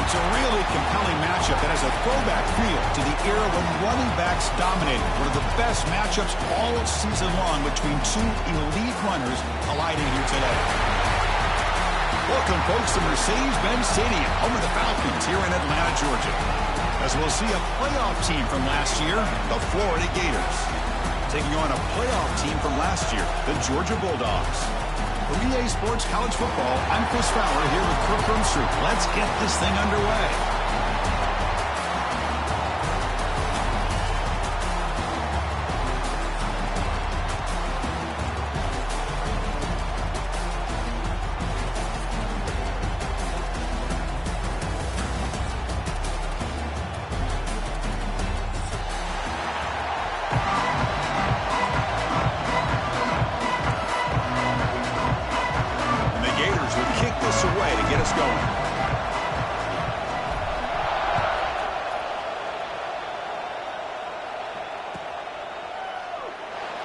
It's a really compelling matchup that has a throwback feel to the era when running backs dominated. One of the best matchups all season long between two elite runners colliding here today. Welcome, folks, to Mercedes-Benz Stadium, home of the Falcons here in Atlanta, Georgia. As we'll see a playoff team from last year, the Florida Gators, taking on a playoff team from last year, the Georgia Bulldogs. For EA Sports College Football, I'm Chris Fowler here with Kirk Brunstreet. Let's get this thing underway.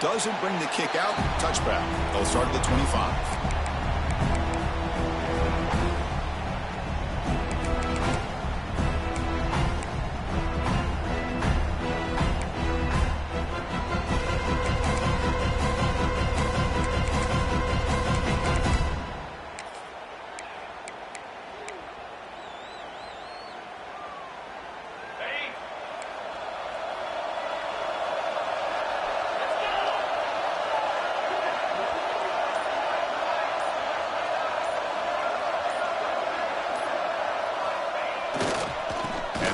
Doesn't bring the kick out. Touchback. They'll start at the 25.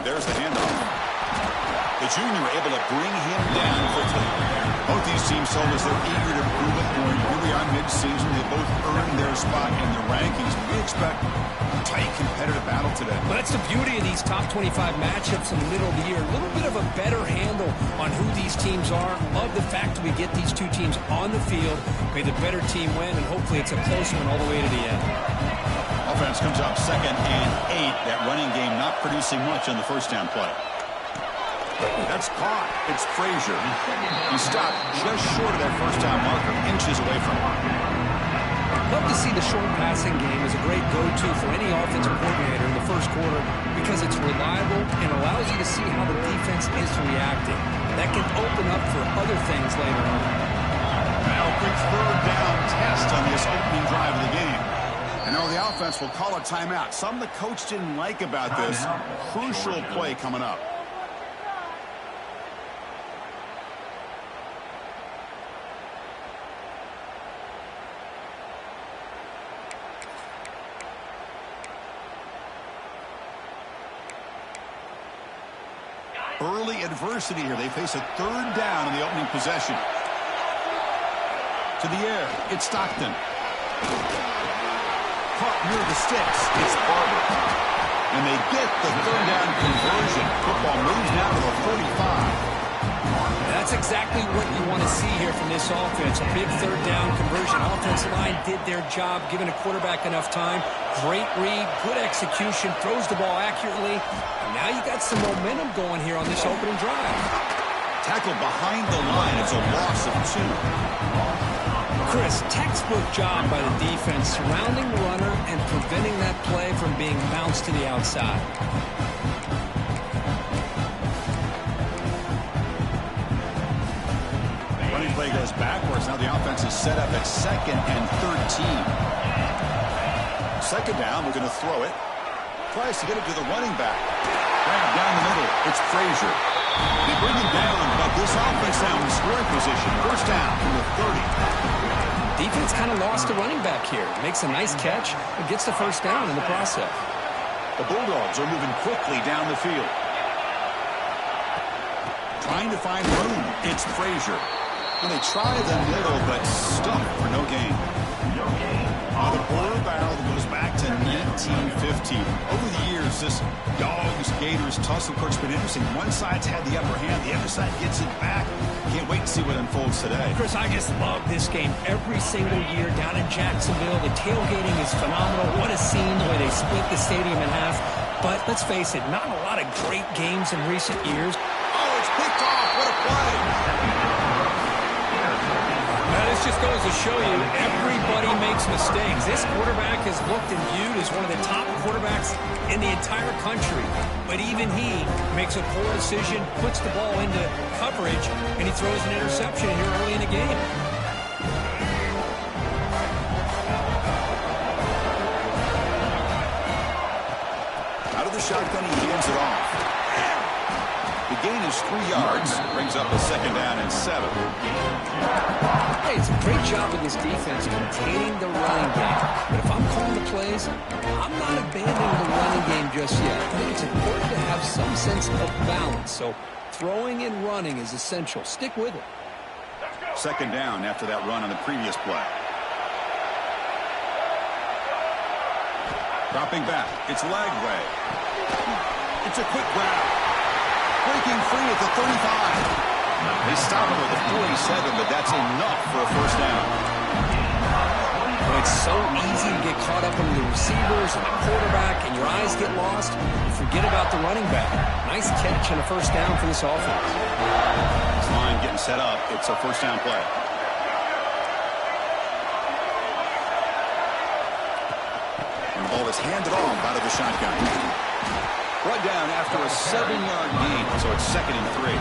There's the handoff. The junior able to bring him down quickly. Both these teams told us they're eager to prove a point. Here we are mid-season. They both earned their spot in the rankings. We expect a tight, competitive battle today. Well, that's the beauty of these top 25 matchups in the middle of the year. A little bit of a better handle on who these teams are. Love the fact that we get these two teams on the field. May the better team win, and hopefully it's a close one all the way to the end. Offense comes up 2nd and 8. That running game not producing much on the first down play. That's caught. It's Frazier. He stopped just short of that first down marker, inches away from him. Love to see the short passing game as a great go-to for any offensive coordinator in the first quarter because it's reliable and allows you to see how the defense is reacting. That can open up for other things later on. Now a quick third down test on this opening drive of the game. And now the offense will call a timeout. Something the coach didn't like about this. Crucial play coming up. Early adversity here. They face a third down in the opening possession. To the air. It's Stockton. Caught near the sticks. It's Barber. And they get the third down conversion. Football moves now to the 45. That's exactly what you want to see here from this offense. A big third down conversion. Offensive line did their job, giving a quarterback enough time. Great read, good execution, throws the ball accurately. And now you got some momentum going here on this opening drive. Tackle behind the line. It's a loss of 2. Chris, textbook job by the defense surrounding the runner and preventing that play from being bounced to the outside. The running play goes backwards. Now the offense is set up at 2nd and 13. 2nd down, we're going to throw it. Tries to get it to the running back. Grab down the middle. It's Frazier. They bring him down, but this offense now in scoring position. First down from the 30. Defense kind of lost a running back here. Makes a nice catch and gets the first down in the process. The Bulldogs are moving quickly down the field. Trying to find room. It's Frazier. And they try the middle, but stuck for no gain. The border battle goes back to 1915. Over the years, this Dogs-Gators tussle, of course, been interesting. One side's had the upper hand. The other side gets it back. Can't wait to see what unfolds today. Chris, I just love this game every single year down in Jacksonville. The tailgating is phenomenal. What a scene, the way they split the stadium in half. But let's face it, not a lot of great games in recent years. Oh, it's picked off. What a play. Now, this just goes to show you everybody Everybody makes mistakes. This quarterback is looked and viewed as one of the top quarterbacks in the entire country. But even he makes a poor decision, puts the ball into coverage, and he throws an interception here early in the game. Out of the shotgun, he hands it off. The gain is 3 yards. Brings up a second down and 7. Hey, it's a great job of this defense containing the running game. But if I'm calling the plays, I'm not abandoning the running game just yet. I think it's important to have some sense of balance. So throwing and running is essential. Stick with it. Second down after that run on the previous play. Dropping back. It's Lagway. It's a quick grab. Breaking free at the 35. They stop him at the 47, but that's enough for a first down. It's so easy to get caught up in the receivers and the quarterback, and your eyes get lost. You forget about the running back. Nice catch and a first down for this offense. This line getting set up. It's a first down play. And the ball is handed off out of the shotgun. Brought down after a 7-yard gain, so it's 2nd and 3.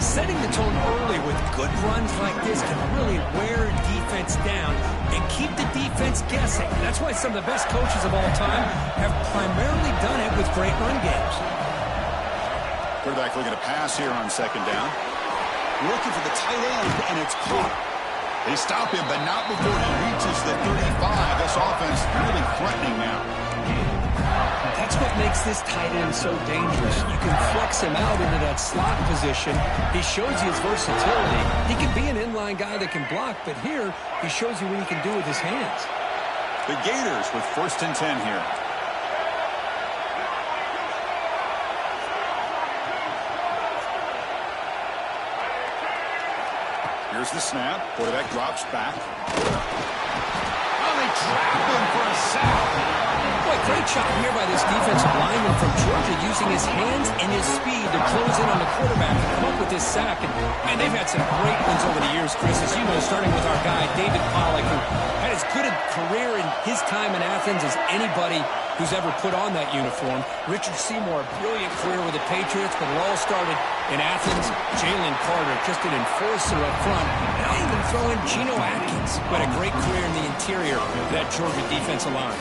Setting the tone early with good runs like this can really wear a defense down and keep the defense guessing. That's why some of the best coaches of all time have primarily done it with great run games. Quarterback looking to pass here on second down. Looking for the tight end, and it's caught. They stop him, but not before he reaches the 35. This offense really threatening now. That's what makes this tight end so dangerous. You can flex him out into that slot position. He shows you his versatility. He can be an inline guy that can block, but here he shows you what he can do with his hands. The Gators with 1st and 10 here. Here's the snap. Quarterback drops back. Oh, they trap him for a sack. Boy, great job here by this defensive lineman from Georgia using his hands and his speed to close in on the quarterback and come up with this sack. And, man, they've had some great ones over the years, Chris, as you know, starting with our guy, David Pollack, who had as good a career in his time in Athens as anybody who's ever put on that uniform. Richard Seymour, a brilliant career with the Patriots, but it all started in Athens. Jalen Carter, just an enforcer up front. And I even throw in Geno Atkins, who had a great career in the interior of that Georgia defensive line.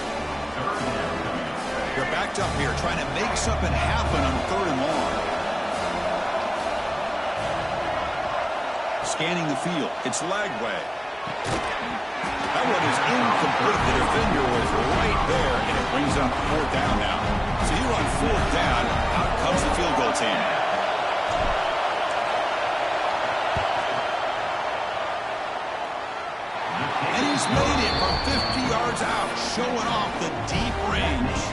They're backed up here, trying to make something happen on 3rd and long. Scanning the field, it's Lagway. That one is incomplete. The defender was right there, and it brings up 4th down now. So here on 4th down, out comes the field goal team. And he's made it from 50 yards out, showing off the deep range.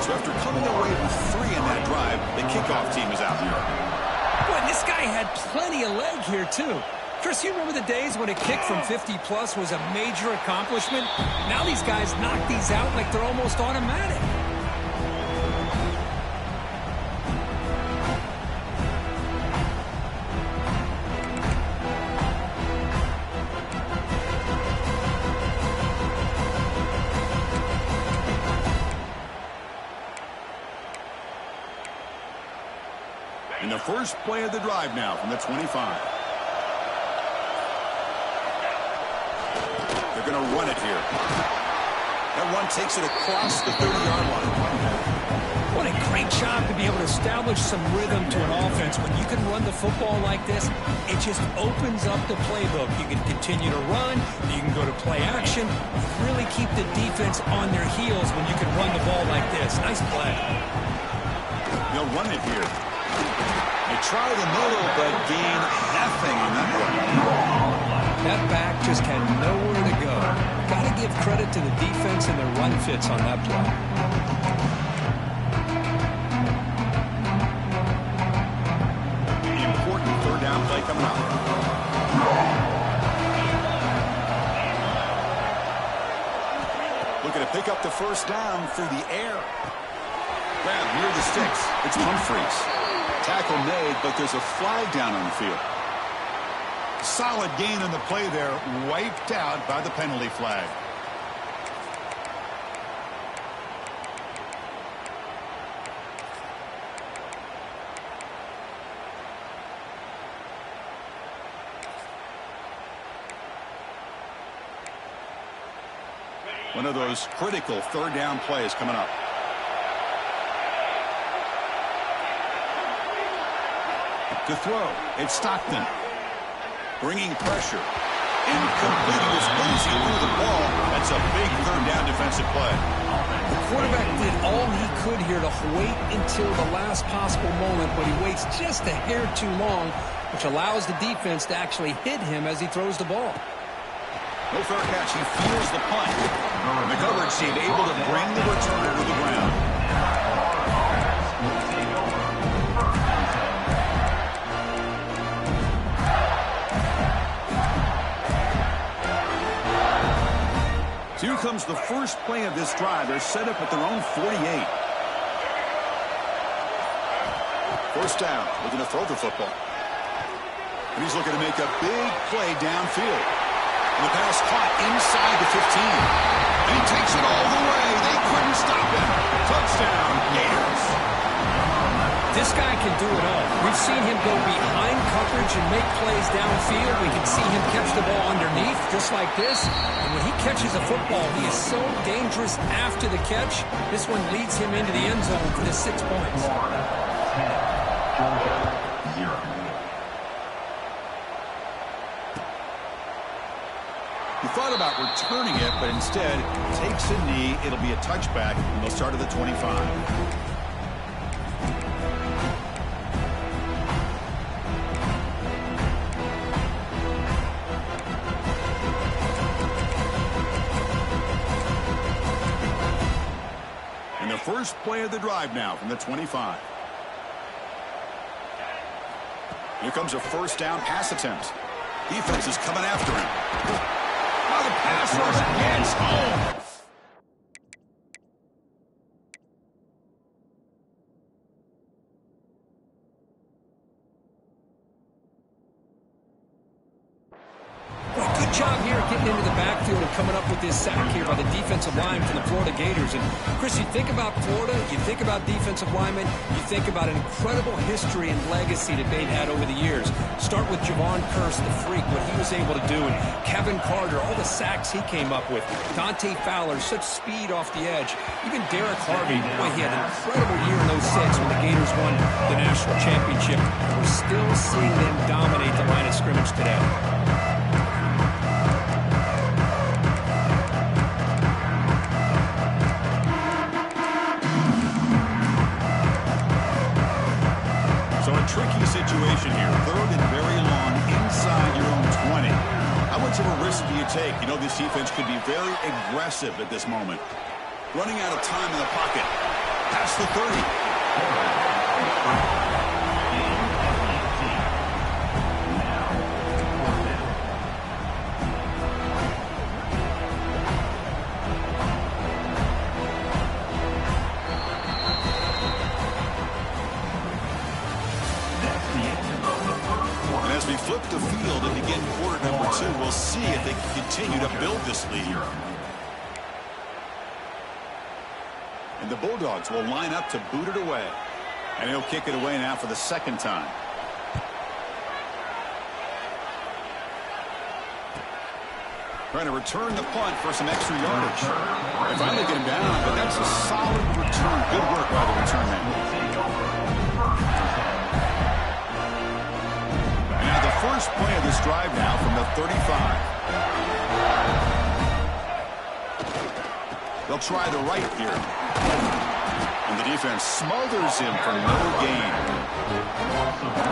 So after coming away with 3 in that drive, the kickoff team is out here. Boy, this guy had plenty of leg here, too. Chris, you remember the days when a kick from 50-plus was a major accomplishment? Now these guys knock these out like they're almost automatic. And the first play of the drive now from the 25. They're going to run it here. That run takes it across the 30-yard line. What a great job to be able to establish some rhythm to an offense. When you can run the football like this, it just opens up the playbook. You can continue to run. You can go to play action. Really keep the defense on their heels when you can run the ball like this. Nice play. They'll run it here. They try the middle, but gain nothing on that one. That back just had nowhere to go. Got to give credit to the defense and their run fits on that play. Important 3rd down play coming up. Looking to pick up the first down through the air. Grab near the sticks. It's Humphreys. Tackle made, but there's a flag down on the field. Solid gain on the play there, wiped out by the penalty flag. One of those critical third down plays coming up. To throw, it's Stockton. Bringing pressure. Incomplete. He was losing through the ball. That's a big third down defensive play. The quarterback did all he could here to wait until the last possible moment, but he waits just a hair too long, which allows the defense to actually hit him as he throws the ball. No fair catch. He feels the punt. The coverage team able to bring the returner to the ground. So here comes the first play of this drive. They're set up at their own 48. First down. Looking to throw the football. And he's looking to make a big play downfield. The pass caught inside the 15. And he takes it all the way. They couldn't stop him. Touchdown, Gators. This guy can do it all. We've seen him go behind coverage and make plays downfield. We can see him catch the ball underneath, just like this. And when he catches a football, he is so dangerous after the catch. This one leads him into the end zone for the 6 points. He thought about returning it, but instead takes a knee. It'll be a touchback, and they'll start at the 25. And the first play of the drive now from the 25. Here comes a first down pass attempt. Defense is coming after him. The pass rush against home. Good job here getting into the backfield and coming up with this sack here by the defensive line from the Florida Gators. And Chris, you think about Florida, you think about defensive linemen, you think about an incredible history and legacy that they've had over the years. Start with Javon Kearse, the freak, what he was able to do, and Kevin Carter, all the sacks he came up with. Dante Fowler, such speed off the edge. Even Derek Harvey, boy, he had an incredible year in 06 when the Gators won the national championship. We're still seeing them dominate the line of scrimmage today. Tricky situation here. Third and very long inside your own 20. How much of a risk do you take? You know this defense could be very aggressive at this moment. Running out of time in the pocket. Past the 30. Flip the field and begin quarter number 2. We'll see if they can continue to build this lead. And the Bulldogs will line up to boot it away. And he'll kick it away now for the second time. Trying to return the punt for some extra yardage. They finally get him down, but that's a solid return. Good work by the return man. First play of this drive now from the 35. They'll try the right here. And the defense smothers him for no gain.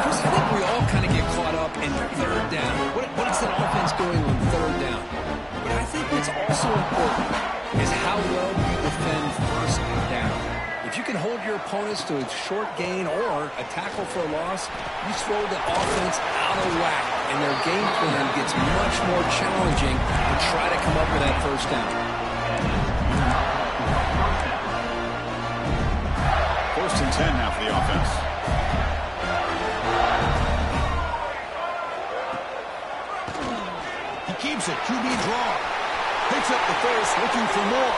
Chris, I think we all kind of get caught up in third down. What is that offense doing on third down? But I think what's also important is how well you defend first down. If you can hold your opponents to a short gain or a tackle for a loss, you throw the offense out of whack, and their game plan gets much more challenging to try to come up with that first down. First and 10 now for the offense. keeps it. QB draw. Picks up the first, looking for more.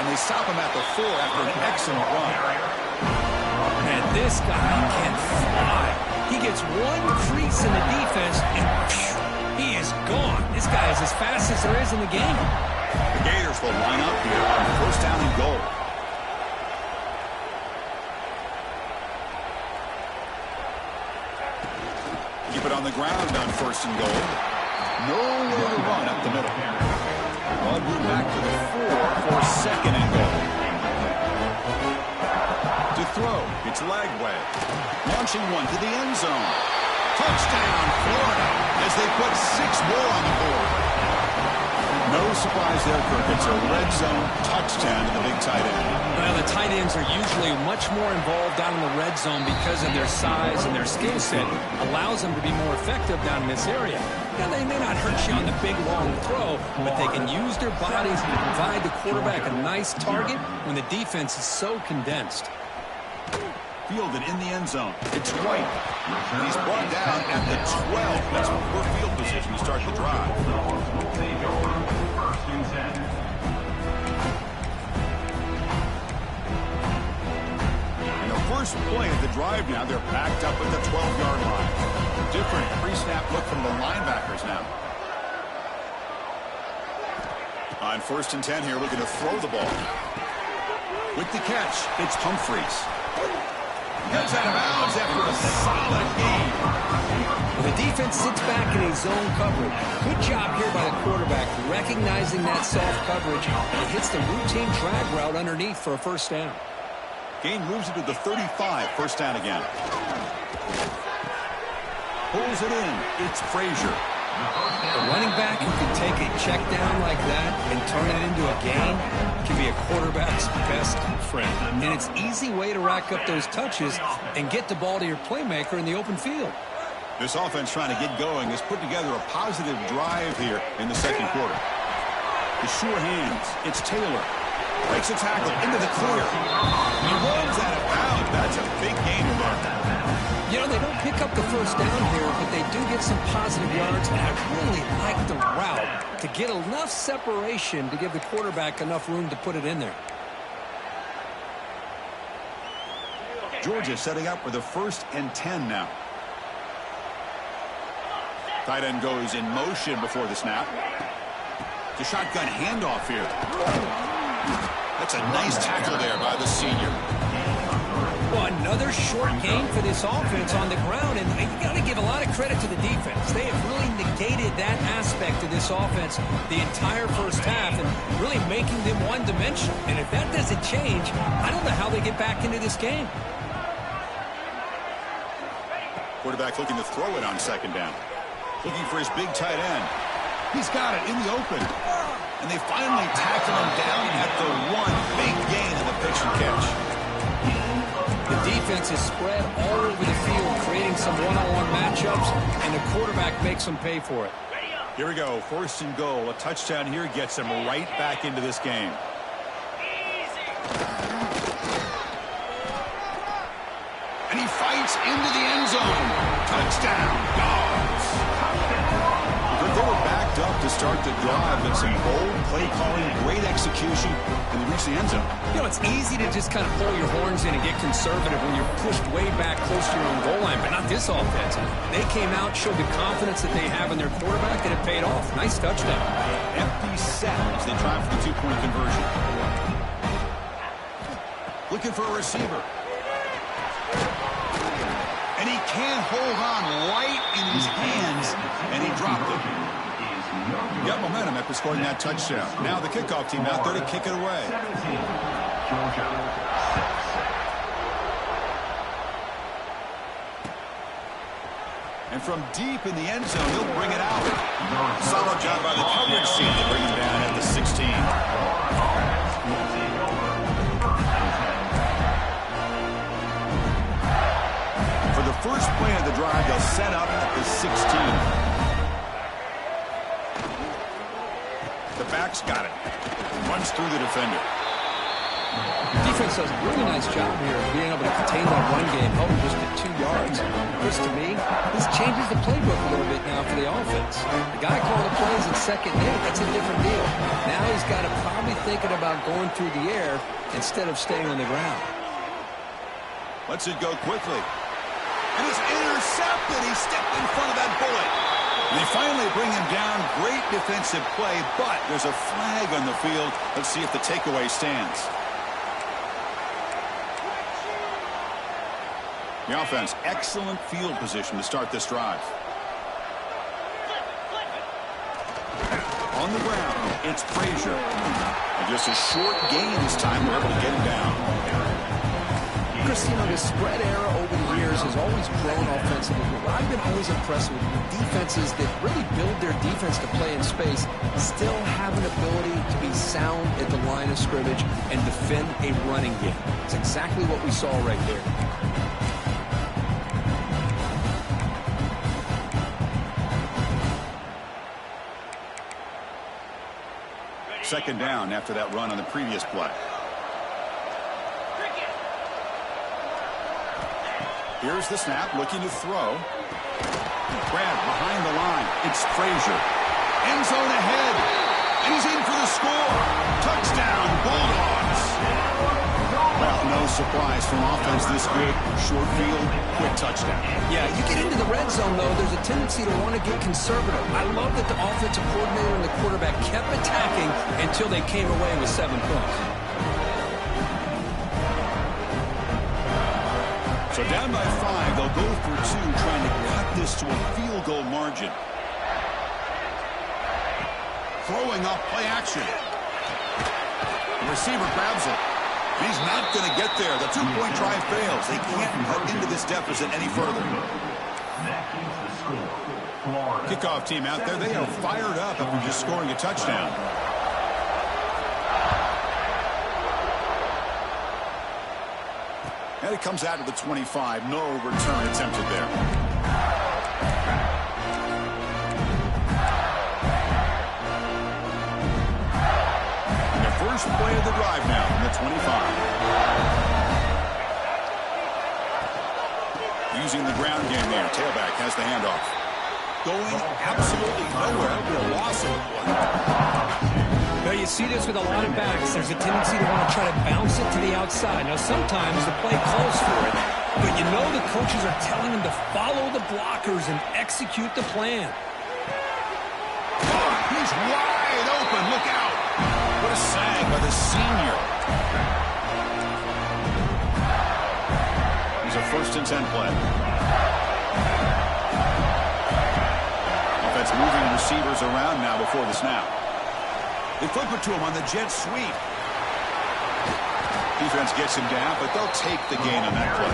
And they stop him at the 4 after an excellent run. And this guy can fly. He gets one crease in the defense, and phew, he is gone. This guy is as fast as there is in the game. The Gators will line up here on first down and goal. Keep it on the ground on first and goal. Nowhere to run up the middle. Ball moved back to the 4 for second and goal. To throw, it's Lagway. Launching one to the end zone. Touchdown, Florida, as they put 6 more on the board. No surprise there, Kirk. It's a red zone touchdown to the big tight end. Well, the tight ends are usually much more involved down in the red zone because of their size and their skill set. Allows them to be more effective down in this area. Now, they may not hurt you on the big, long throw, but they can use their bodies to provide the quarterback a nice target when the defense is so condensed. Fielded in the end zone. It's White. He's brought down at the 12. That's poor field position to start the drive. And the first play of the drive now, they're backed up at the 12-yard line. Different pre-snap look from the linebackers now. On first and 10 here, looking to throw the ball. With the catch, it's Humphreys. Gets out of bounds after a solid game. Well, the defense sits back in a zone coverage. Good job here by the quarterback, recognizing that soft coverage, and hits the routine drag route underneath for a first down. Gain moves it to the 35, first down again. Pulls it in. It's Frazier. A running back who can take a check down like that and turn it into a gain can be a quarterback's best friend. And it's an easy way to rack up those touches and get the ball to your playmaker in the open field. This offense trying to get going has put together a positive drive here in the second quarter. The sure hands. It's Taylor. Breaks a tackle into the clear. He runs out of bounds. That's a big gain there. You know, they don't pick up the first down here, but they do get some positive yards, and I really like the route to get enough separation to give the quarterback enough room to put it in there. Georgia setting up for the first and 10 now. Tight end goes in motion before the snap. The shotgun handoff here. That's a nice tackle there by the senior. Well, another short game for this offense on the ground, and you got to give a lot of credit to the defense. They have really negated that aspect of this offense the entire first half and really making them one-dimensional. And if that doesn't change, I don't know how they get back into this game. Quarterback looking to throw it on second down. Looking for his big tight end. He's got it in the open. And they finally tackle him down at the 1. Big gain in the pitch and catch. The defense is spread all over the field, creating some one-on-one matchups, and the quarterback makes them pay for it. Here we go, first and goal. A touchdown here gets them right back into this game. And he fights into the end zone. Touchdown, Dogs. They were backed up to start the drive, but some bold play calling, great execution, and they reached the end zone. You know, it's easy to just kind of pull your horns in and get conservative when you're pushed way back close to your own goal line, but not this offense. They came out, showed the confidence that they have in their quarterback, and it paid off. Nice touchdown. Empty set as they try for the two-point conversion. Looking for a receiver. And he can't hold on right in his hands, and he dropped it. Got momentum after scoring that touchdown. Now the kickoff team out there to kick it away. And from deep in the end zone, he'll bring it out. Solid job by the coverage team to bring him down at the 16. For the first play of the drive, they'll set up at the 16. The back's got it. Runs through the defender. Defense does a really nice job here of being able to contain that run game, held him just at 2 yards. Chris, to me, this changes the playbook a little bit now for the offense. The guy calling the plays at second hit, that's a different deal. Now he's got to probably thinking about going through the air instead of staying on the ground. Lets it go quickly. And it's intercepted. He stepped in front of that bullet. And they finally bring him down. Great defensive play, but there's a flag on the field. Let's see if the takeaway stands. The offense, excellent field position to start this drive. On the ground, it's Frazier. And just a short gain this time. We're able to get him down. Chris, you know, the spread era over the years has always grown offensively. But what I've been always impressed with defenses that really build their defense to play in space still have an ability to be sound at the line of scrimmage and defend a running game. It's exactly what we saw right there. Second down after that run on the previous play. Here's the snap, looking to throw. Grab behind the line. It's Frazier. End zone ahead. And he's in for the score. Touchdown, Bulldogs. Well, no surprise from offense this good. Short field, quick touchdown. Yeah, you get into the red zone, though, there's a tendency to want to get conservative. I love that the offensive coordinator and the quarterback kept attacking until they came away with 7 points. So down by 5, they'll go for 2, trying to cut this to a field goal margin. Throwing up play action. The receiver grabs it. He's not going to get there. The 2-point try fails. They can't cut into this deficit any further. Kickoff team out there. They are fired up after just scoring a touchdown. And it comes out to the 25. No return attempted there. And the first play of the drive now from the 25. Using the ground game there. Tailback has the handoff. Going absolutely nowhere. A loss of one. Well, you see this with a lot of backs. There's a tendency to want to try to bounce it to the outside. Now, sometimes the play calls for it, but you know the coaches are telling them to follow the blockers and execute the plan. Oh, he's wide open. Look out. What a sag by the senior. Here's a 1st and 10 play. Offense moving receivers around now before the snap. They flip it to him on the jet sweep. Defense gets him down, but they'll take the gain on that play.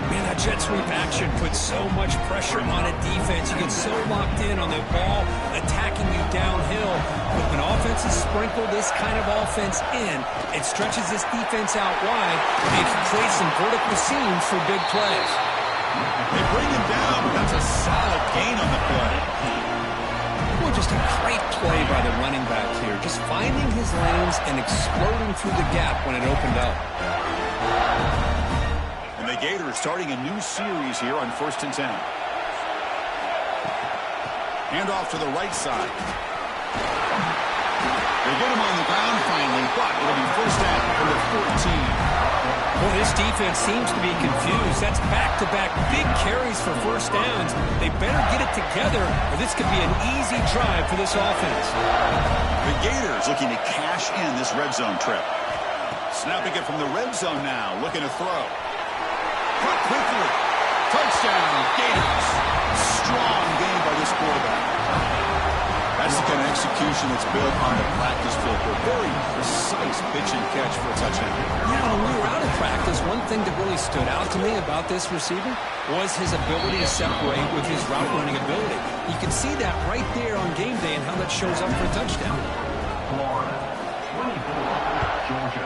Man, that jet sweep action puts so much pressure on a defense. You get so locked in on the ball attacking you downhill. But when offenses sprinkle this kind of offense in, it stretches this defense out wide and can create some vertical seams for big plays. They bring him down, but that's a solid gain on the play. Well, just a great play by the running back here. Just finding his lanes and exploding through the gap when it opened up. And the Gators starting a new series here on 1st and 10. Hand off to the right side. They get him on the ground finally, but it'll be 1st down from the 14. Well, this defense seems to be confused. That's back-to-back big carries for 1st downs. They better get it together, or this could be an easy drive for this offense. The Gators looking to cash in this red zone trip. Snapping it from the red zone now, looking to throw. Cut quickly. Touchdown, Gators. Strong game by this quarterback. That's the kind of execution that's built on the practice field. A very precise pitch and catch for a touchdown. You know, when we were out of practice, one thing that really stood out to me about this receiver was his ability to separate with his route running ability. You can see that right there on game day and how that shows up for a touchdown. Florida, 24, Georgia,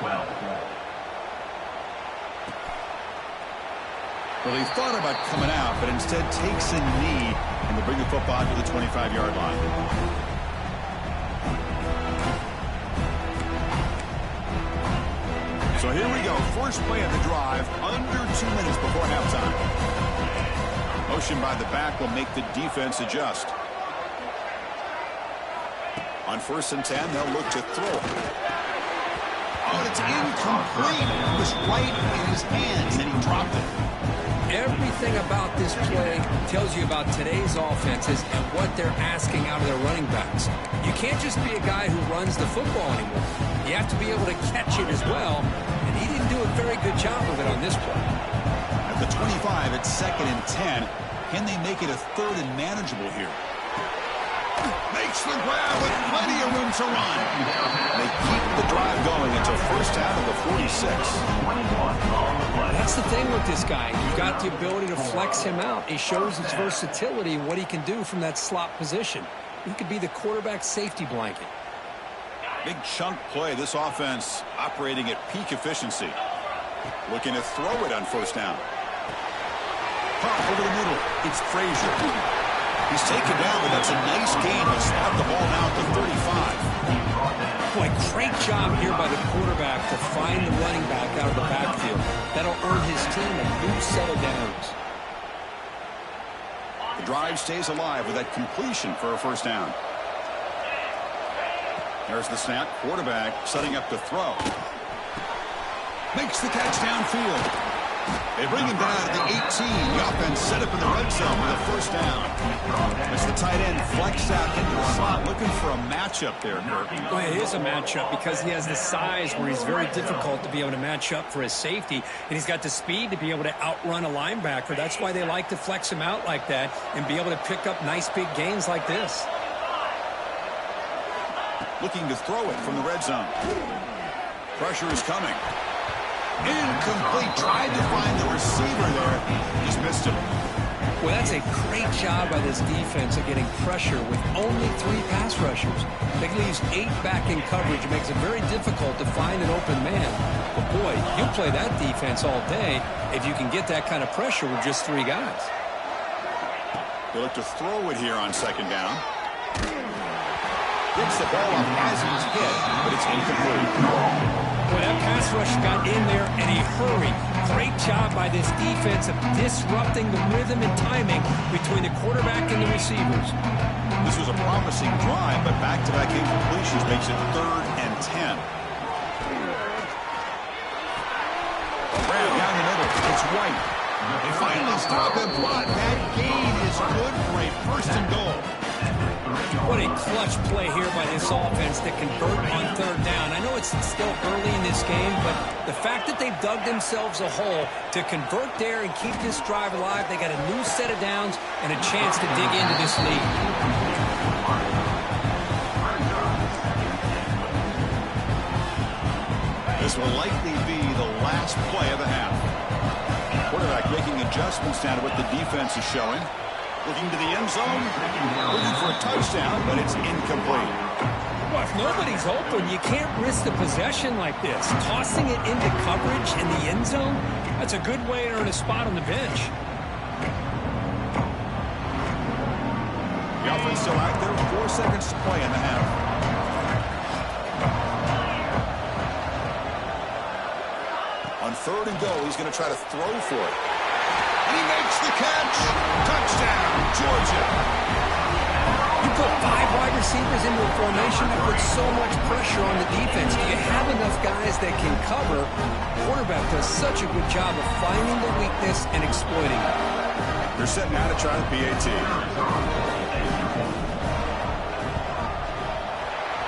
12. Well, he thought about coming out, but instead takes a knee and will bring the football to the 25-yard line. So here we go. First play of the drive, under 2 minutes before halftime. Motion by the back will make the defense adjust. On 1st and 10, they'll look to throw. Oh, it's incomplete. It was right in his hands, and he dropped it. Everything about this play tells you about today's offenses and what they're asking out of their running backs. You can't just be a guy who runs the football anymore. You have to be able to catch it as well, and he didn't do a very good job of it on this play. At the 25, it's 2nd and 10. Can they make it a 3rd and manageable here? Makes the grab with plenty of room to run. They keep the drive going until first down of the 46. That's the thing with this guy. You've got the ability to flex him out. He shows his versatility and what he can do from that slot position. He could be the quarterback safety blanket. Big chunk play. This offense operating at peak efficiency. Looking to throw it on 1st down. Pop over the middle. It's Frazier. He's taken down, but that's a nice gain. He'll snap the ball now at the 35. Boy, great job here by the quarterback to find the running back out of the backfield. That'll earn his team a new set of downs. The drive stays alive with that completion for a 1st down. There's the snap. Quarterback setting up to throw. Makes the catch downfield. They bring him down at the 18. The offense set up in the red zone with a 1st down. As the tight end flexed out into the slot, looking for a matchup there, Kirk. Well, it is a matchup because he has the size where he's very difficult to be able to match up for his safety, and he's got the speed to be able to outrun a linebacker. That's why they like to flex him out like that and be able to pick up nice big gains like this. Looking to throw it from the red zone. Pressure is coming. Incomplete. Tried to find the receiver there. Just missed him. Well, that's a great job by this defense of getting pressure with only 3 pass rushers. That leaves 8 back in coverage. It makes it very difficult to find an open man. But, boy, you'll play that defense all day if you can get that kind of pressure with just 3 guys. They look to throw it here on 2nd down. Gets the ball up as he's hit, but it's incomplete. Well, that pass rush got in there, and he hurried. Great job by this defense of disrupting the rhythm and timing between the quarterback and the receivers. This was a promising drive, but back-to-back incompletions makes it 3rd and 10. Grab down the middle. It's White. They finally stop him, but that gain is good for a 1st and goal. What a clutch play here by this offense to convert on 3rd down. I know it's still early in this game, but the fact that they've dug themselves a hole to convert there and keep this drive alive, they got a new set of downs and a chance to dig into this lead. This will likely be the last play of the half. Quarterback making adjustments now to what the defense is showing. Looking to the end zone, looking for a touchdown, but it's incomplete. Well, if nobody's open, you can't risk the possession like this. Tossing it into coverage in the end zone, that's a good way to earn a spot on the bench. The offense still out there, 4 seconds to play in the half. On 3rd and goal, he's going to try to throw for it. And he makes the catch. Touchdown, Georgia. You put 5 wide receivers into a formation that puts so much pressure on the defense. Do you have enough guys that can cover? The quarterback does such a good job of finding the weakness and exploiting it. They're setting out to try the PAT.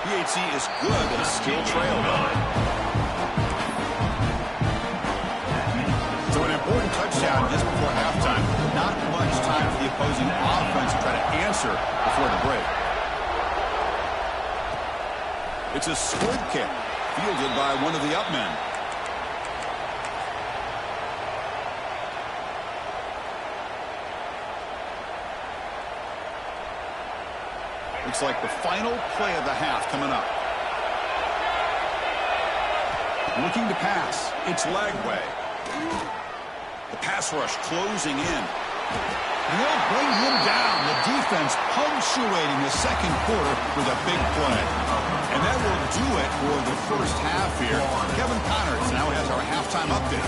PAT is good, but it's still trailed. So an important touchdown just before halftime. Not much time for the opposing offense to try to answer before the break. It's a squib kick fielded by one of the up men. Looks like the final play of the half coming up. Looking to pass. It's Lagway. The pass rush closing in. And they'll bring him down. The defense punctuating the second quarter with a big play. And that will do it for the first half here. Kevin Connors now has our halftime update.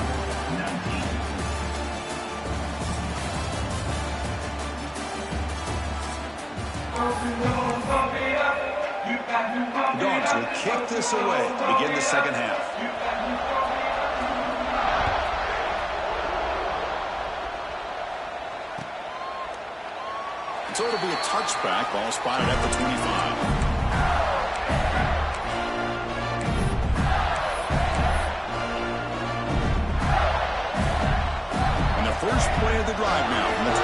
Dogs will kick this away to begin the second half. So it'll be a touchback. Ball spotted at the 25. First play of the drive now from the 25.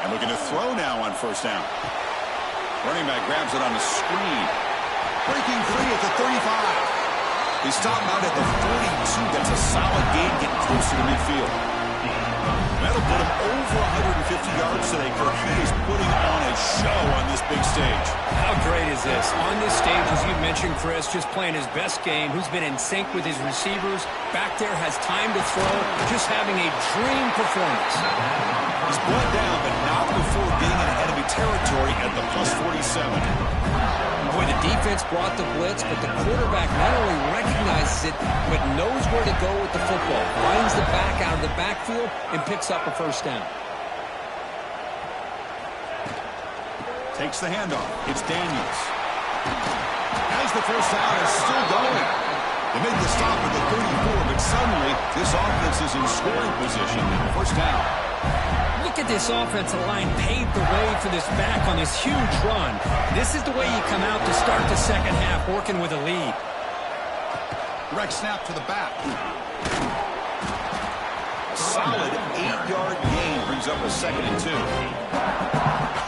And looking to throw now on first down. Running back grabs it on the screen. Breaking free at the 35. He's stopped out at the 42. That's a solid gain getting closer to midfield. That'll put him over 150 yards today, Kirk. He is putting on a show on this big stage. How great is this? On this stage, as you mentioned, Chris, just playing his best game. Who's been in sync with his receivers. Back there, has time to throw. Just having a dream performance. He's brought down, but not before getting in enemy territory at the plus 47. Boy, the defense brought the blitz, but the quarterback not only recognizes it, but knows where to go with the football. Finds the back out of the backfield and picks up a first down. Takes the handoff. It's Daniels. As the first down is still going. They made the stop at the 34, but suddenly this offense is in scoring position. First down. Look at this offensive line paved the way for this back on this huge run. This is the way you come out to start the second half, working with a lead. Direct snap to the back. A solid 8-yard gain brings up a 2nd and 2.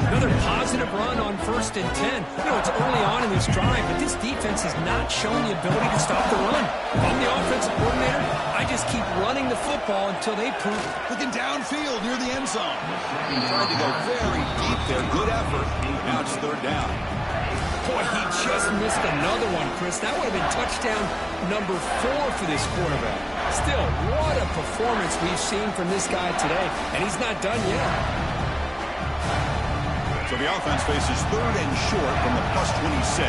Another positive run on 1st and 10. You know, it's early on in this drive, but this defense has not shown the ability to stop the run. If I'm the offensive coordinator, I just keep running the football until they prove. Looking downfield near the end zone. Tried to go very deep there. Good effort. Now it's 3rd down. Boy, he just missed another one, Chris. That would have been touchdown number 4 for this quarterback. Still, what a performance we've seen from this guy today, and he's not done yet. So the offense faces 3rd and short from the plus 26.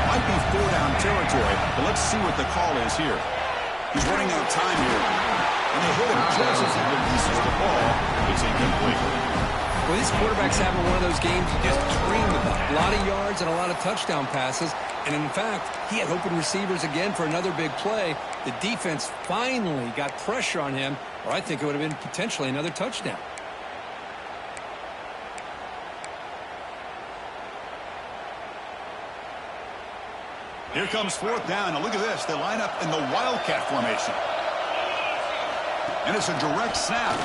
Might be 4-down territory, but let's see what the call is here. He's running out of time here. And they hit him just as he releases the ball. It's incomplete. Well, this quarterback's having one of those games you just dream about. A lot of yards and a lot of touchdown passes. And in fact, he had open receivers again for another big play. The defense finally got pressure on him, or I think it would have been potentially another touchdown. Here comes 4th down. Now look at this. They line up in the Wildcat formation. And it's a direct snap.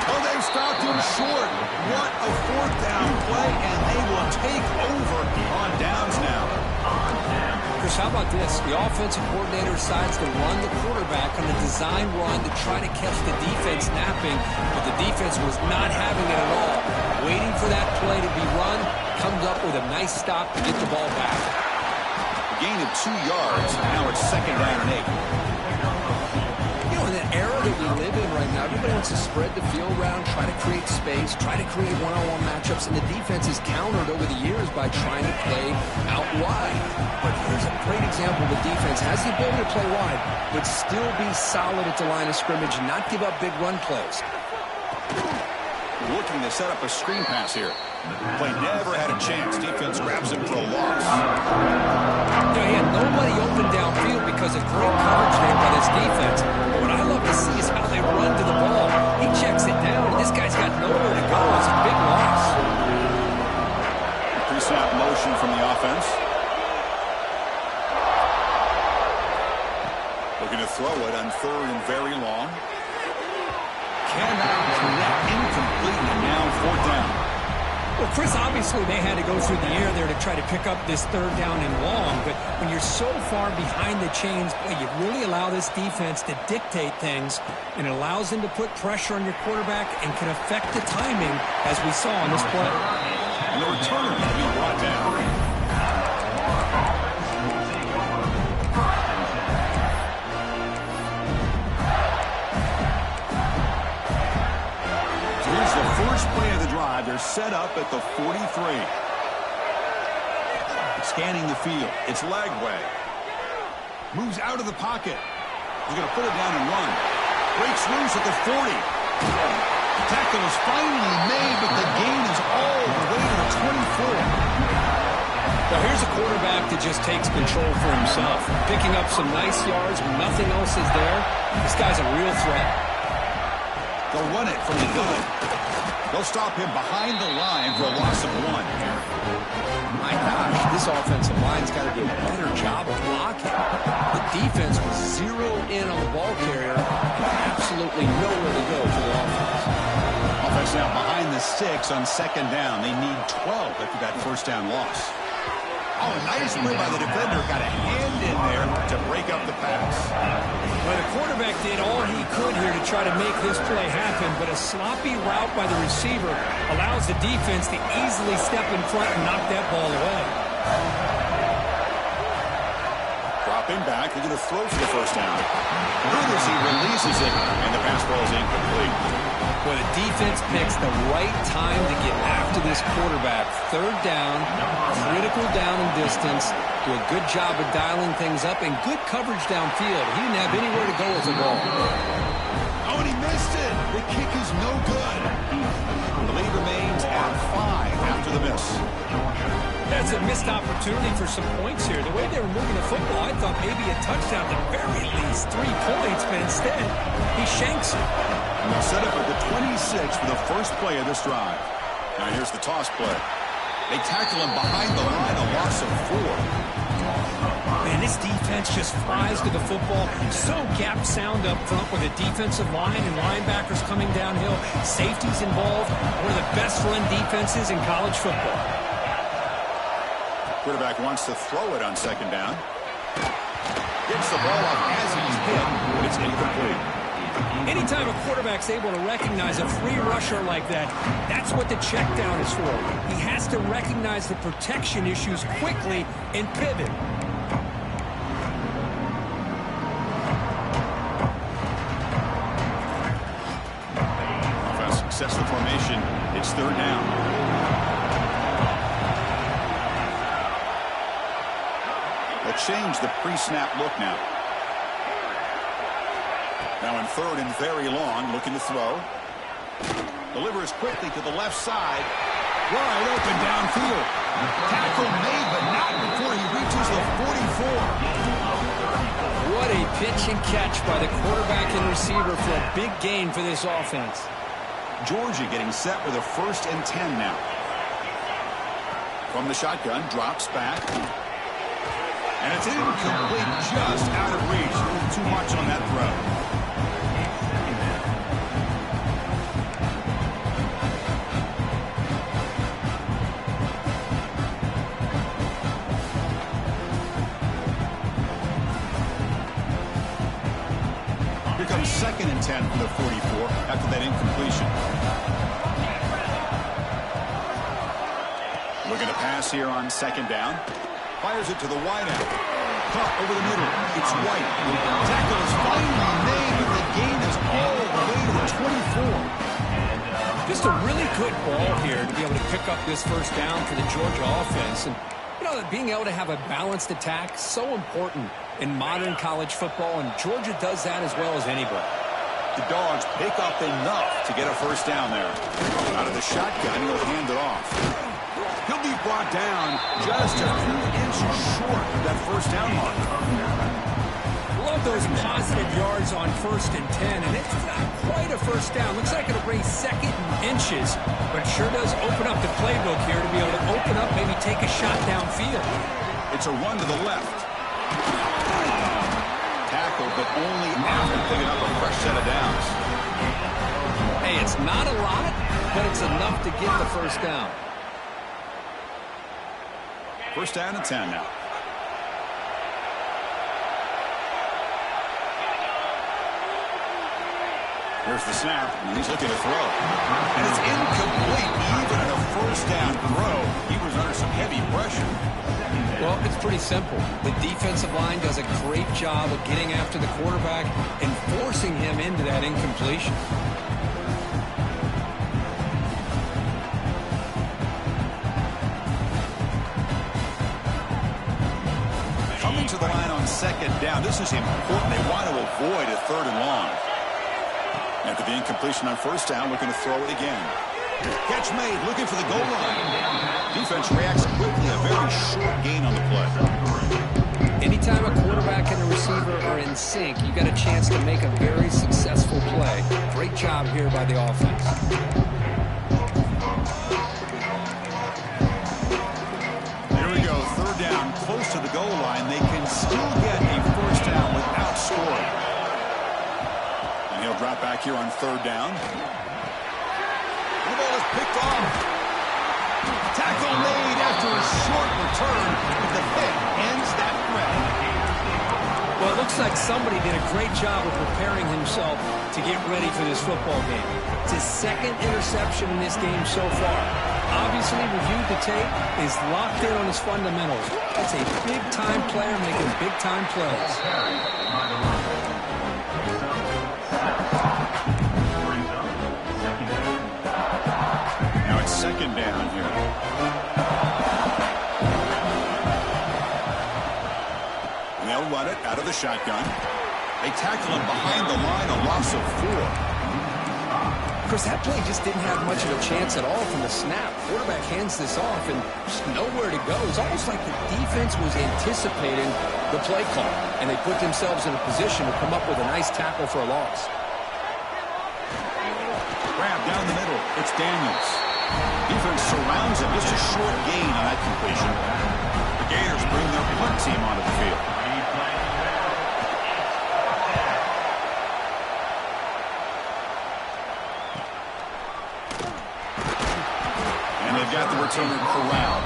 Oh, they stopped him short. What a 4th down play, and they will take over on downs now. Chris, how about this? The offensive coordinator decides to run the quarterback on a design run to try to catch the defense napping, but the defense was not having it at all. Waiting for that play to be run, comes up with a nice stop to get the ball back. A gain of 2 yards. Now it's 2nd down and 8. You know, in the era that we live in right now, everybody wants to spread the field around, try to create space, try to create one-on-one matchups, and the defense is countered over the years by trying to play out wide. But here's a great example. The defense has the ability to play wide, but still be solid at the line of scrimmage and not give up big run plays. Looking to set up a screen pass here. Play never had a chance. Defense grabs him for a loss. You know, he had nobody open downfield because of great coverage there by this defense. But what I love to see is how they run to the ball. He checks it down, and this guy's got nowhere to go. It's a big loss. Pre-snap motion from the offense. Looking to throw it on 3rd and very long. Cannot connect, incomplete, and now 4th down. Well, Chris, obviously they had to go through the air there to try to pick up this 3rd down and long, but when you're so far behind the chains, boy, you really allow this defense to dictate things, and it allows them to put pressure on your quarterback and can affect the timing, as we saw on this play. And the returner to be brought down. First play of the drive. They're They're set up at the 43. Scanning the field. It's Lagway. Moves out of the pocket. He's going to put it down and run. Breaks loose at the 40. Tackle is finally made, but the gain is all the way to the 24. Now here's a quarterback that just takes control for himself. Picking up some nice yards when nothing else is there. This guy's a real threat. They'll run it from the gun. They'll stop him behind the line for a loss of 1. My gosh, this offensive line's got to do a better job of blocking. The defense was zeroed in on the ball carrier. Absolutely nowhere to go for the offense. Offense now behind the 6 on second down. They need 12 after that first down loss. Oh, nice play by the defender. Got a hand in there to break up the pass. Well, the quarterback did all he could here to try to make this play happen, but a sloppy route by the receiver allows the defense to easily step in front and knock that ball away. Dropping back, they're going to throw for the first down. Good as he releases it, and the pass ball is incomplete. Well, the defense picks the right time to get after this quarterback. Third down, critical down and distance. Do a good job of dialing things up and good coverage downfield. He didn't have anywhere to go with the ball. Oh, and he missed it. The kick is no good. The lead remains at 5 after the miss. That's a missed opportunity for some points here. The way they were moving the football, I thought maybe a touchdown, at the very least 3 points, but instead, he shanks it. And they'll set up at the 26 for the first play of this drive. Now here's the toss play. They tackle him behind the line, a loss of 4. Man, this defense just flies to the football. So gap sound up front with a defensive line and linebackers coming downhill. Safeties involved. One of the best run defenses in college football. Quarterback wants to throw it on second down. Gets the ball up as he's hit, but it's incomplete. Anytime a quarterback's able to recognize a free rusher like that, that's what the check down is for. He has to recognize the protection issues quickly and pivot. Offense successful formation. It's third down. They'll change the pre-snap look now. Now in third and very long, looking to throw. Delivers quickly to the left side. Wide open downfield. Tackle made, but not before he reaches the 44. What a pitch and catch by the quarterback and receiver for a big gain for this offense. Georgia getting set with a 1st and 10 now. From the shotgun, drops back. And it's incomplete, just out of reach. A little too much on that throw. Second and 10 for the 44 after that incompletion. Looking to pass here on second down. Fires it to the wideout. Caught over the middle. It's White. Tackle is finally made, but the gain is all the way to the 24. Just a really good ball here to be able to pick up this first down for the Georgia offense. And, you know, being able to have a balanced attack, so important in modern college football, and Georgia does that as well as anybody. The Dogs pick up enough to get a first down there. Out of the shotgun, he'll hand it off. He'll be brought down just a few inches short of that first down mark. Love those positive yards on 1st and 10, and it's not quite a first down. Looks like it'll bring second and inches, but it sure does open up the playbook here to be able to open up, maybe take a shot downfield. It's a run to the left. Tackle, but only after picking up a fresh set of downs. Hey, it's not a lot, but it's enough to get the first down. First down and 10 now. Here's the snap, and he's looking to throw. And it's incomplete, even in a first down throw. He was under some heavy pressure. Well, it's pretty simple. The defensive line does a great job of getting after the quarterback and forcing him into that incompletion. second down. This is important. They want to avoid a third and long. After the incompletion on first down, looking to throw it again. Catch made, looking for the goal line. Defense reacts quickly, a very short gain on the play. Anytime a quarterback and a receiver are in sync, you got a chance to make a very successful play. Great job here by the offense. Here we go, third down, close to the goal line. They can still get a first down without scoring. And he'll drop back here on third down. The ball is picked off. Tackle made after a short return. The pick ends that threat. Well, it looks like somebody did a great job of preparing himself to get ready for this football game. It's his second interception in this game so far. Obviously, reviewed the tape, is locked in on his fundamentals. That's a big-time player making big-time plays. Now it's second down here. And they'll run it out of the shotgun. They tackle him behind the line, a loss of 4. Chris, that play just didn't have much of a chance at all from the snap. Quarterback hands this off and just nowhere to go. It's almost like the defense was anticipating the play call, and they put themselves in a position to come up with a nice tackle for a loss. Grab down the middle. It's Daniels. Defense surrounds him. Just a short gain on that completion. The Gators bring their punt team onto the field. And they've got the returner corralled.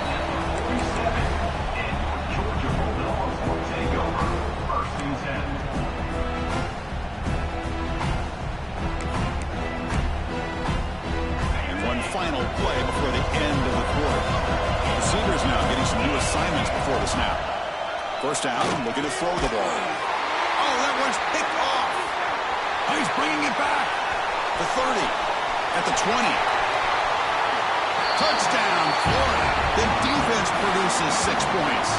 Georgia Bulldogs will take over. First and 10. And one final play before the end of the quarter. Receivers now getting some new assignments before the snap. First down, looking to throw the ball. Oh, that one's picked off. Oh, he's bringing it back. The 30, at the 20. Touchdown, Florida. The defense produces 6 points.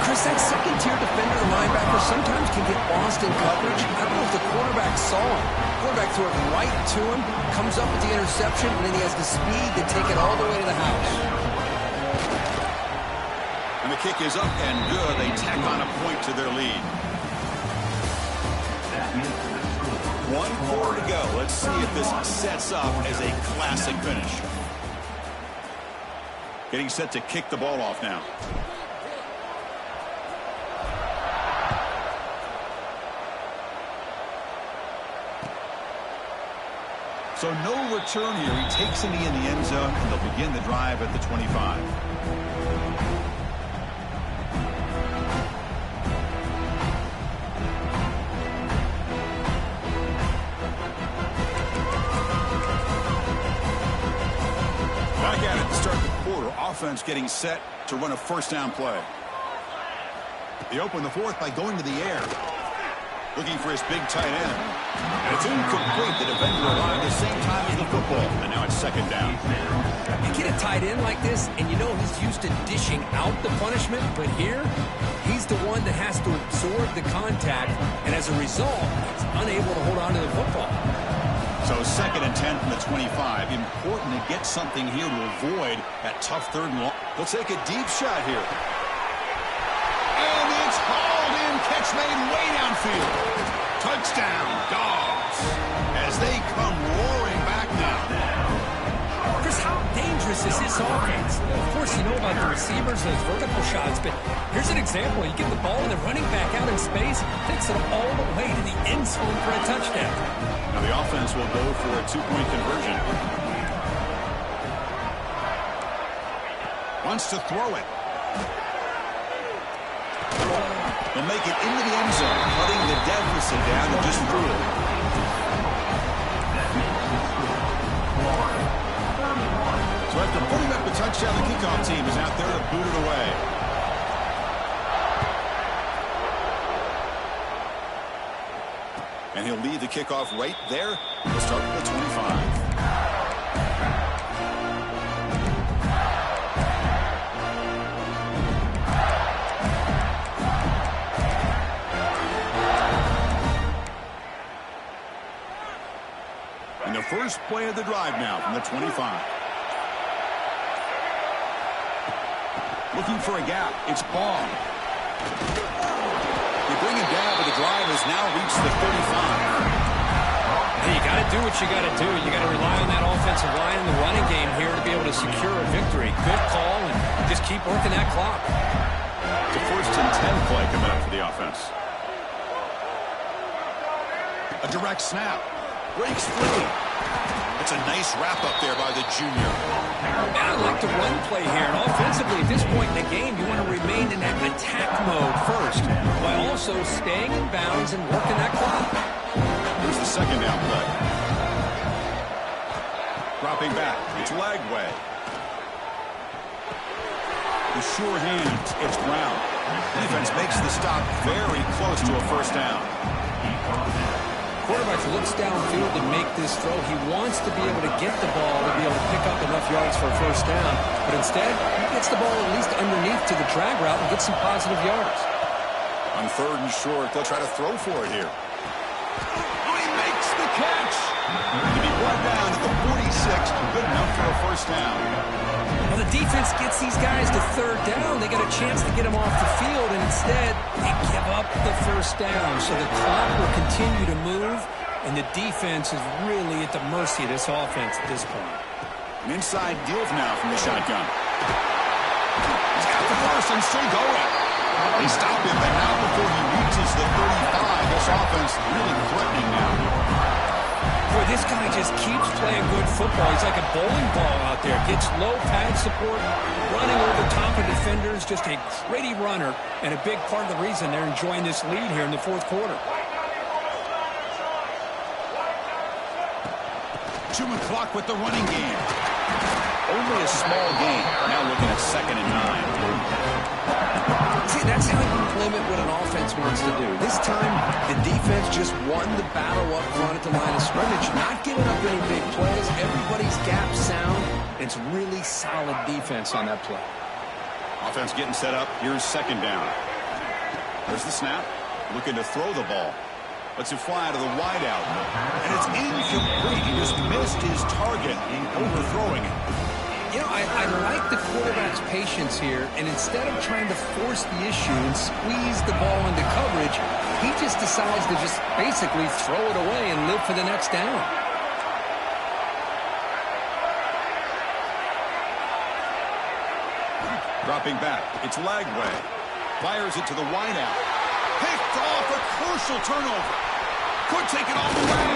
Chris, that second-tier defender or linebacker sometimes can get lost in coverage. I don't know if the quarterback saw him. Quarterback threw it right to him, comes up with the interception, and then he has the speed to take it all the way to the house. And the kick is up and good. They tack on a point to their lead. 1 quarter to go. Let's see if this sets up as a classic finish. Getting set to kick the ball off now. So no return here. He takes a knee in the end zone, and they'll begin the drive at the 25. Back at it to start the quarter. Offense getting set to run a first down play. They open the fourth by going to the air. Looking for his big tight end. And it's incomplete. The defender arrived at the same time as the football. And now it's second down. You get a tight end like this, and you know he's used to dishing out the punishment, but here, he's the one that has to absorb the contact, and as a result, he's unable to hold on to the football. So second and 10 from the 25. Important to get something here to avoid that tough third and long. They'll take a deep shot here. And it's hauled in. Catch made way downfield. Touchdown, Dogs. As they come roaring back now. Chris, how dangerous is this offense? Of course, you know about the receivers, those vertical shots, but here's an example. You get the ball and the running back out in space, takes it all the way to the end zone for a touchdown. Now the offense will go for a 2-point conversion. Wants to throw it. They'll make it into the end zone, cutting the deficit down and just threw it. So after putting up the touchdown, the kickoff team is out there to boot it away. And he'll lead the kickoff right there. We'll start with the 25. First play of the drive now from the 25. Looking for a gap. It's Baum. They bring him down, but the drive has now reached the 35. Hey, you got to do what you got to do. You got to rely on that offensive line in the running game here to be able to secure a victory. Good call, and just keep working that clock. It's a 1st and 10 play coming up for the offense. A direct snap. Breaks free. It's a nice wrap-up there by the junior. And I like the run play here. And offensively, at this point in the game, you want to remain in that attack mode first, while also staying in bounds and working that clock. Here's the second down play. Dropping back. It's Lagway. The sure hands. It's Brown. Defense makes the stop very close to a first down. Quarterback looks downfield to make this throw. He wants to be able to get the ball to be able to pick up enough yards for a first down. But instead, he gets the ball at least underneath to the drag route and gets some positive yards. On 3rd and short, they'll try to throw for it here. Oh, he makes the catch! To be brought down at the 46, good enough for a first down. Well, the defense gets these guys to 3rd down. They got a chance to get them off the field, and instead, they give up the first down. So the clock will continue to move, and the defense is really at the mercy of this offense at this point. An inside deal now from the shotgun. He's got the first and still going. They stop him, but now before he reaches the 35, this offense really threatening now. Boy, this guy just keeps playing good football. He's like a bowling ball out there. Gets low pad support, running over top of defenders. Just a gritty runner, and a big part of the reason they're enjoying this lead here in the 4th quarter. Chewing clock with the running game. Only a small gain. Now looking at 2nd and 9. See, that's how you limit what an offense wants to do. This time, the defense just won the battle up front at the line of scrimmage, not giving up any big plays. Everybody's gap sound. It's really solid defense on that play. Offense getting set up. Here's 2nd down. There's the snap. Looking to throw the ball. Lets it fly to the wideout. And it's incomplete. He just missed his target in overthrowing it. You know, I like the quarterback's patience here, and instead of trying to force the issue and squeeze the ball into coverage, he just decides to just basically throw it away and live for the next down. Dropping back, it's Lagway. Fires it to the wideout. Picked off, a crucial turnover. Could take it all the way.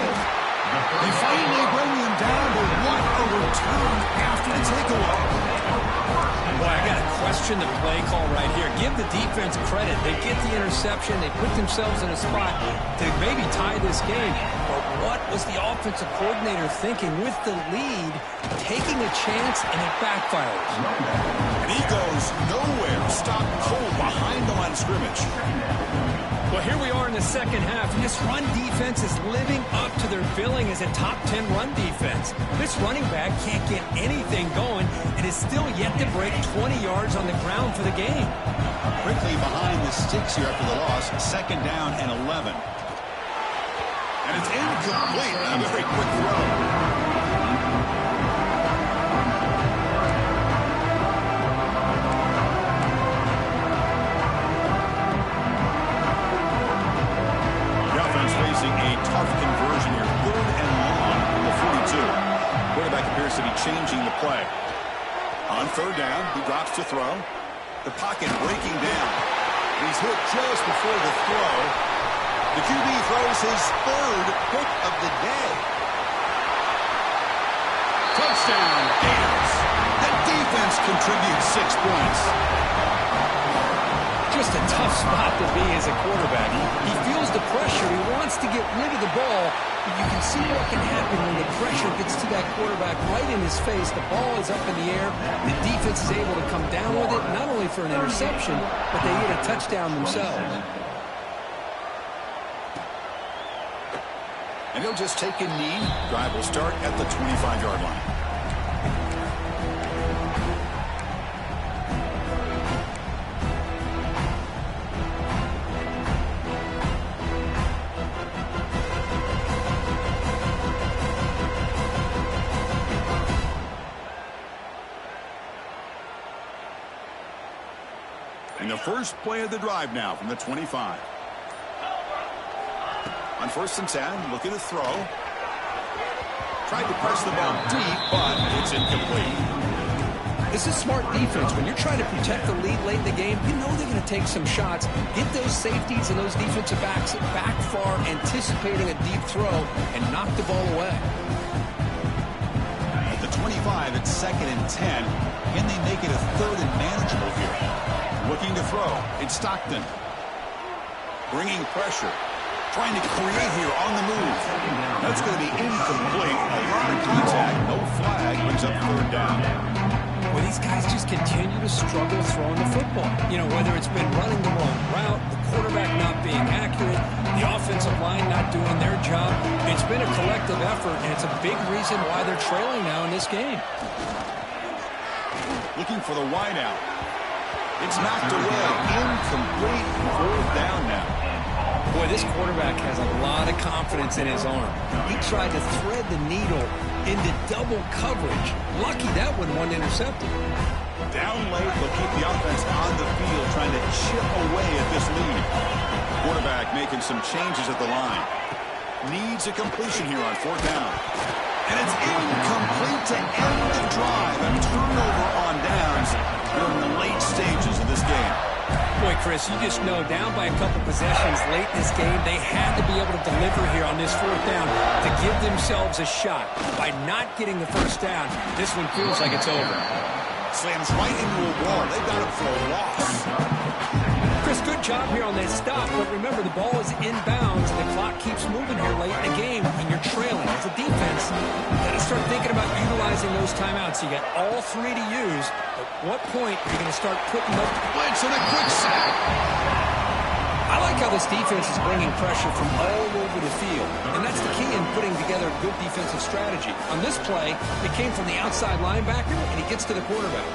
They finally bring him down, but what a return after the takeaway. Boy, I got to question the play call right here. Give the defense credit. They get the interception. They put themselves in a spot to maybe tie this game. But what was the offensive coordinator thinking with the lead, taking a chance, and it backfires? And he goes nowhere. Stopped cold behind the line of scrimmage. Well, here we are in the second half, and this run defense is living up to their billing as a top 10 run defense. This running back can't get anything going and is still yet to break 20 yards on the ground for the game. Quickly behind the sticks here after the loss. 2nd down and 11. And it's incomplete. A very quick throw. A tough conversion here. 3rd and long from the 42. Quarterback appears to be changing the play. On 3rd down, he drops to throw. The pocket breaking down. He's hit just before the throw. The QB throws his 3rd pick of the day. Touchdown, Gators. The defense contributes 6 points. Just a tough spot to be as a quarterback. He feels the pressure. He wants to get rid of the ball. But you can see what can happen when the pressure gets to that quarterback right in his face. The ball is up in the air. The defense is able to come down with it, not only for an interception, but they get a touchdown themselves. And he'll just take a knee. Drive will start at the 25-yard line. And the first play of the drive now from the 25. On 1st and 10, looking to throw. Tried to press the ball deep, but it's incomplete. This is smart defense. When you're trying to protect the lead late in the game, you know they're going to take some shots. Get those safeties and those defensive backs back far, anticipating a deep throw, and knock the ball away. At the 25, it's 2nd and 10. Can they make it a 3rd and manageable here? Looking to throw. It's Stockton. Bringing pressure. Trying to create here on the move. That's going to be incomplete. A lot of contact. No flag. Brings up 3rd down. Well, these guys just continue to struggle throwing the football. You know, whether it's been running the wrong route, the quarterback not being accurate, the offensive line not doing their job. It's been a collective effort, and it's a big reason why they're trailing now in this game. Looking for the wide out. It's knocked away. Incomplete. 4th down now. Boy, this quarterback has a lot of confidence in his arm. He tried to thread the needle into double coverage. Lucky that one wasn't intercepted. Down late, they'll keep the offense on the field, trying to chip away at this lead. Quarterback making some changes at the line. Needs a completion here on 4th down. And it's incomplete to end the drive. A turnover on downs during the late stages of this game. Boy, Chris, you just know down by a couple possessions late in this game, they had to be able to deliver here on this 4th down to give themselves a shot. By not getting the 1st down, this one feels like it's over. Slams right into a wall. They've got him for a loss. Chris, good job here on that stop, but remember, the ball is inbounds, and the clock keeps moving here late in the game, and you're trailing. As a defense, you got to start thinking about utilizing those timeouts. You got all 3 to use. At what point are you going to start putting up Blitz and a quick sack? I like how this defense is bringing pressure from all over the field, and that's the key in putting together a good defensive strategy. On this play, it came from the outside linebacker, and he gets to the quarterback.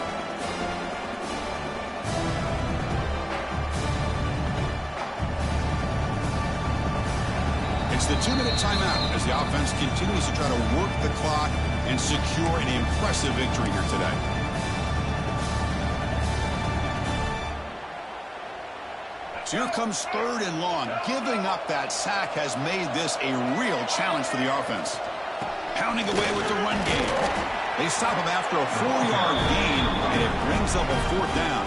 It's the 2-minute timeout as the offense continues to try to work the clock and secure an impressive victory here today. So here comes 3rd and long. Giving up that sack has made this a real challenge for the offense. Pounding away with the run game. They stop him after a 4-yard gain, and it brings up a 4th down.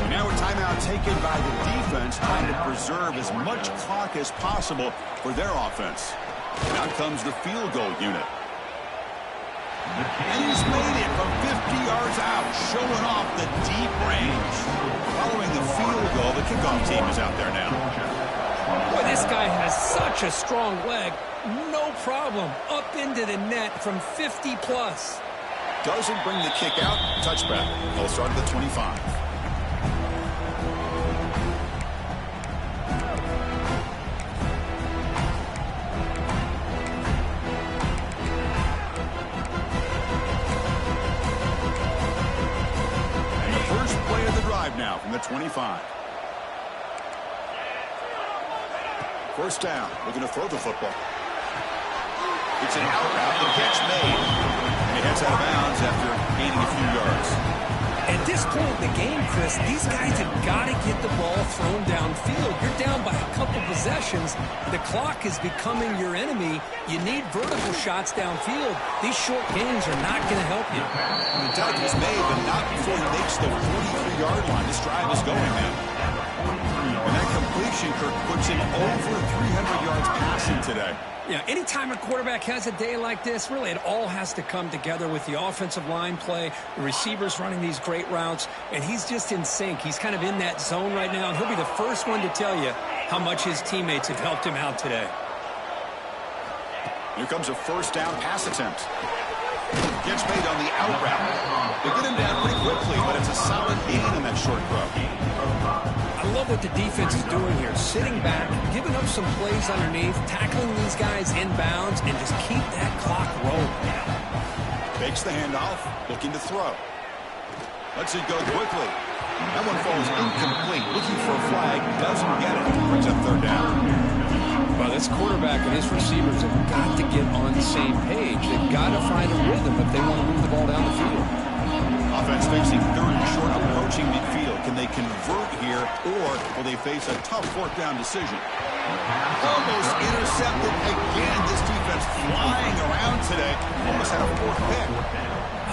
And now a timeout taken by the defense, trying to preserve as much clock as possible for their offense. Now comes the field goal unit. And he's made it from 50 yards out, showing off the deep range. Following the field goal, the kickoff team is out there now. Boy, this guy has such a strong leg. No problem. Up into the net from 50 plus. Doesn't bring the kick out. Touchback. They'll start at the 25. Now from the 25. 1st down, looking to throw the football. It's an out route, the catch made. And he heads out of bounds after gaining a few yards. At this point in the game, Chris, these guys have got to get the ball thrown downfield. You're down by a couple possessions. The clock is becoming your enemy. You need vertical shots downfield. These short gains are not going to help you. The tackle's made, but not before he makes the 43-yard line. This drive is going now. And that completion, Kirk, puts him over 300 yards passing today. Yeah, anytime a quarterback has a day like this, really it all has to come together with the offensive line play, the receivers running these great routes, and he's just in sync. He's kind of in that zone right now, and he'll be the first one to tell you how much his teammates have helped him out today. Here comes a 1st down pass attempt. Gets made on the out route. They get him down pretty quickly, but it's a solid gain in that short throw. I love what the defense is doing here. Sitting back, giving up some plays underneath, tackling these guys inbounds, and just keep that clock rolling. Fakes the handoff, looking to throw. Lets it go quickly. That one falls incomplete. Looking for a flag, doesn't get it. Brings up 3rd down. Well, this quarterback and his receivers have got to get on the same page. They've got to find a rhythm if they want to move the ball down the field. Offense facing 3rd and short, approaching midfield. Can they convert here, or will they face a tough fourth down decision? Almost intercepted again. This defense flying around today. Almost had a fourth pick.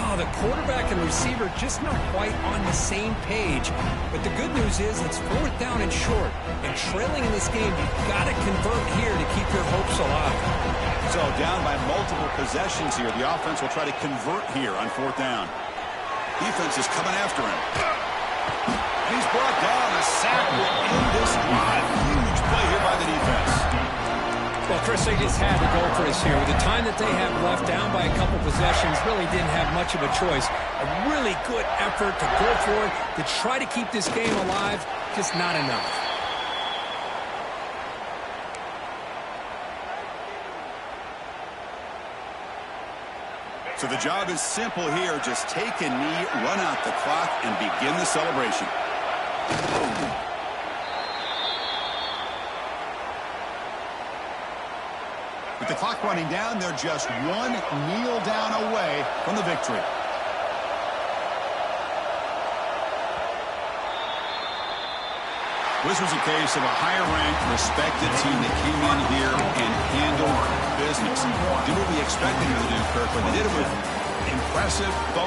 Oh, the quarterback and receiver just not quite on the same page. But the good news is it's fourth down and short. And trailing in this game, you've got to convert here to keep your hopes alive. So down by multiple possessions here. The offense will try to convert here on fourth down. Defense is coming after him. And he's brought down. A sack will end this drive. Huge play here by the defense. Well, Chris, they just had to go for this here. With the time that they have left, down by a couple possessions, really didn't have much of a choice. A really good effort to go for it, to try to keep this game alive, just not enough. So the job is simple here. Just take a knee, run out the clock, and begin the celebration. With the clock running down, they're just one kneel down away from the victory. This was a case of a higher-ranked, respected team that came in here and handled business. Did what we expected them to do, Kirk, but they did it with impressive focus.